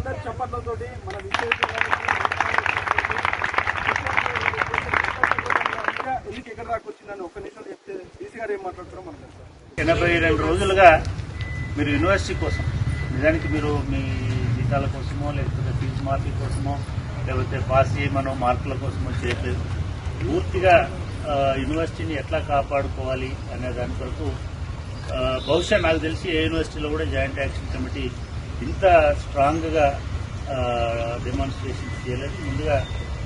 అందరి చప్పట్లతోటి మన ఎందుకు ఎక్కడ దాకా వచ్చిందని ఒక్క నిమిషం చెప్తే డీసీ గారు ఏం మాట్లాడుతారో మనకు 82 రోజులుగా మీరు యూనివర్సిటీ కోసం నిజానికి మీరు మీ జీతాల కోసమో లేకపోతే ఫీజు మార్కుల కోసమో లేకపోతే పాస్ చేయమనో మార్కుల కోసమో చేయట్లేదు. పూర్తిగా యూనివర్సిటీని ఎట్లా కాపాడుకోవాలి అనే దాని కొరకు బహుశా నాకు తెలిసి ఏ యూనివర్సిటీలో కూడా జాయింట్ యాక్షన్ కమిటీ ఇంత స్ట్రాంగ్గా డెమాన్స్ట్రేషన్ చేయలేదు. ముందుగా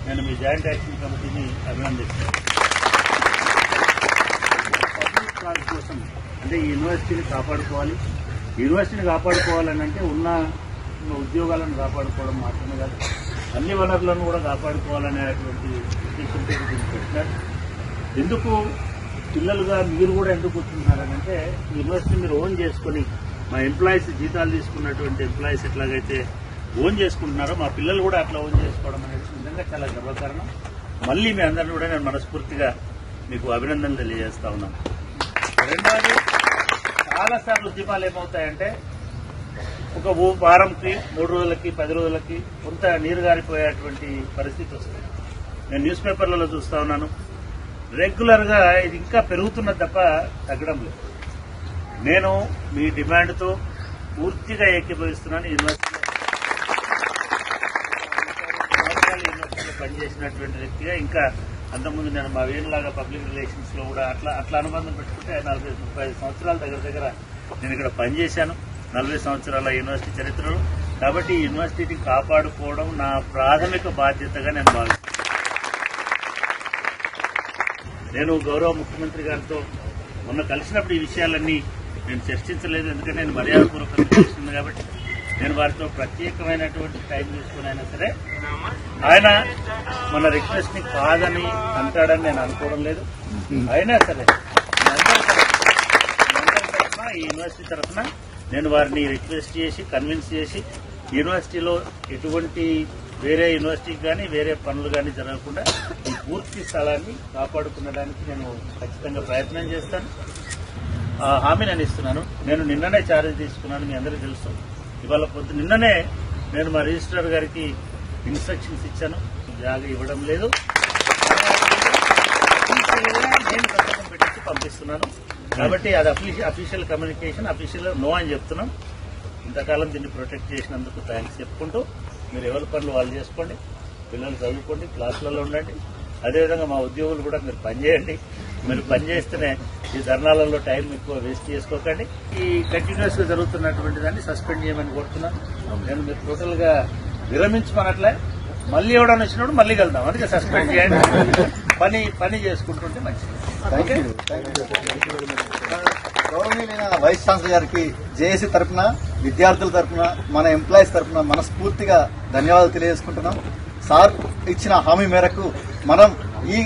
నేను మీ జాయింట్ యాక్షన్ కమిటీని అభినందిస్తాను. పబ్లిక్ కాజ్ కోసం అంటే ఈ యూనివర్సిటీని కాపాడుకోవాలి. యూనివర్సిటీని కాపాడుకోవాలని అంటే ఉన్న ఉద్యోగాలను కాపాడుకోవడం మాత్రమే కాదు, అన్ని వనరులను కూడా కాపాడుకోవాలనేటువంటి ఉద్దేశంతో దీన్ని పెట్టినారు. ఎందుకు పిల్లలుగా మీరు కూడా ఎందుకు కూర్చుంటున్నారనంటే యూనివర్సిటీ మీరు ఓన్ చేసుకుని మా ఎంప్లాయీస్ జీతాలు తీసుకున్నటువంటి ఎంప్లాయీస్ ఎట్లాగైతే ఓన్ చేసుకుంటున్నారో మా పిల్లలు కూడా అట్లా ఓన్ చేసుకోవడం అనేది నిజంగా చాలా గర్వకారణం. మళ్ళీ మీ అందరినీ కూడా నేను మనస్ఫూర్తిగా మీకు అభినందనలు తెలియజేస్తా ఉన్నాను. రెండవది, చాలాసార్లు ఉద్యమాలు ఏమవుతాయంటే ఒక వారంకి 3 రోజులకి 10 రోజులకి కొంత నీరు గారిపోయేటువంటి పరిస్థితి వస్తుంది. నేను న్యూస్ పేపర్లలో చూస్తా ఉన్నాను. రెగ్యులర్ గా ఇది ఇంకా పెరుగుతున్నది తప్ప తగ్గడం లేదు. నేను మీ డిమాండ్తో పూర్తిగా ఏకీభవిస్తున్నాను. యూనివర్సిటీలో పనిచేసినటువంటి వ్యక్తిగా ఇంకా అంతకుముందు నేను మా వేణులాగా పబ్లిక్ రిలేషన్స్ లో కూడా అట్లా అనుబంధం పెట్టుకుంటే 40-35 సంవత్సరాల దగ్గర నేను ఇక్కడ పనిచేశాను. 40 సంవత్సరాల యూనివర్సిటీ చరిత్రలో. కాబట్టి ఈ యూనివర్సిటీని కాపాడుకోవడం నా ప్రాథమిక బాధ్యతగా నేను భావిస్తున్నాను. నేను గౌరవ ముఖ్యమంత్రి గారితో మొన్న కలిసినప్పుడు ఈ విషయాలన్నీ నేను చర్చించలేదు, ఎందుకంటే నేను మర్యాదపూర్వకంగా చేస్తుంది కాబట్టి. నేను వారితో ప్రత్యేకమైనటువంటి టైం తీసుకుని అయినా సరే ఆయన మన రిక్వెస్ట్ ని కాదని అంటాడని నేను అనుకోవడం లేదు. అయినా సరే ఈ యూనివర్సిటీ తరఫున నేను వారిని రిక్వెస్ట్ చేసి కన్విన్స్ చేసి యూనివర్సిటీలో ఎటువంటి వేరే యూనివర్సిటీకి కానీ వేరే పనులు కానీ జరగకుండా ఈ పూర్తి స్థలాన్ని కాపాడుకునడానికి నేను ఖచ్చితంగా ప్రయత్నం చేస్తాను. హామీ నేను ఇస్తున్నాను. నేను నిన్ననే ఛార్జ్ తీసుకున్నాను, మీ అందరికీ తెలుసు. ఇవాళ నిన్ననే నేను మా రిజిస్ట్రార్ గారికి ఇన్స్ట్రక్షన్స్ ఇచ్చాను. జాగా ఇవ్వడం లేదు, నేను సంతకం పెట్టించి పంపిస్తున్నాను. కాబట్టి అది అఫీషియల్ కమ్యూనికేషన్, అఫీషియల్ నో అని చెప్తున్నాం. ఇంతకాలం దీన్ని ప్రొటెక్ట్ చేసినందుకు థ్యాంక్స్ చెప్పుకుంటూ మీరు ఎవరి పనులు వాళ్ళు చేసుకోండి, పిల్లలు చదువుకోండి, క్లాసులలో ఉండండి. అదేవిధంగా మా ఉద్యోగులు కూడా మీరు పనిచేయండి. మీరు పనిచేస్తేనే ఈ ధర్నాలలో టైం ఎక్కువ వేస్ట్ చేసుకోకండి. ఈ కంటిన్యూస్ గా జరుగుతున్నటువంటి దాన్ని సస్పెండ్ చేయమని కోరుతున్నాను. నేను మీరు టోటల్ గా విరమించమనట్లే, మళ్ళీ ఎవడని వచ్చినప్పుడు మళ్ళీ వెళ్దాం. అందుకే సస్పెండ్ చేయండి. పని చేసుకుంటుంటే మంచిది. గౌరవనీయులైన వైస్ ఛాన్సలర్ గారికి జేఏసీ తరఫున, విద్యార్థుల తరఫున, మన ఎంప్లాయీస్ తరఫున మనస్ఫూర్తిగా ధన్యవాదాలు తెలియజేసుకుంటున్నాం. సార్ ఇచ్చిన హామీ మేరకు మనం ఈ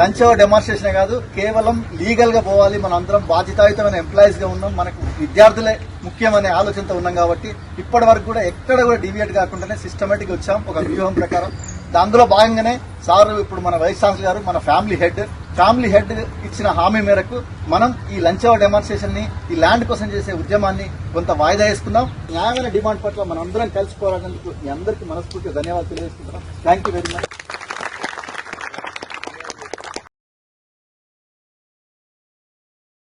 లంచ్ అవర్ డెమాన్స్ట్రేషన్ కాదు, కేవలం లీగల్ గా పోవాలి. మనం అందరం బాధ్యతాయుతమైన ఎంప్లాయీస్ గా ఉన్నాం. మనకు విద్యార్థులే ముఖ్యమనే ఆలోచనతో ఉన్నాం. కాబట్టి ఇప్పటి వరకు కూడా ఎక్కడ కూడా డివియేట్ కాకుండానే సిస్టమేటిక్ వచ్చాం ఒక వ్యూహం ప్రకారం. అందులో భాగంగానే సార్ ఇప్పుడు మన వైస్ ఛాన్సలర్ గారు మన ఫ్యామిలీ హెడ్ ఇచ్చిన హామీ మేరకు మనం ఈ లంచ్ అవర్ డెమాన్స్ట్రేషన్ ని, ఈ ల్యాండ్ కోసం చేసే ఉద్యమాన్ని కొంత వాయిదా వేసుకున్నాం. న్యాయమైన డిమాండ్ పట్ల మనం అందరం కలిసి పోరాడేందుకు మీ అందరికీ మనస్ఫూర్తిగా ధన్యవాదాలు తెలియజేసుకుంటున్నాం. Thank you very much.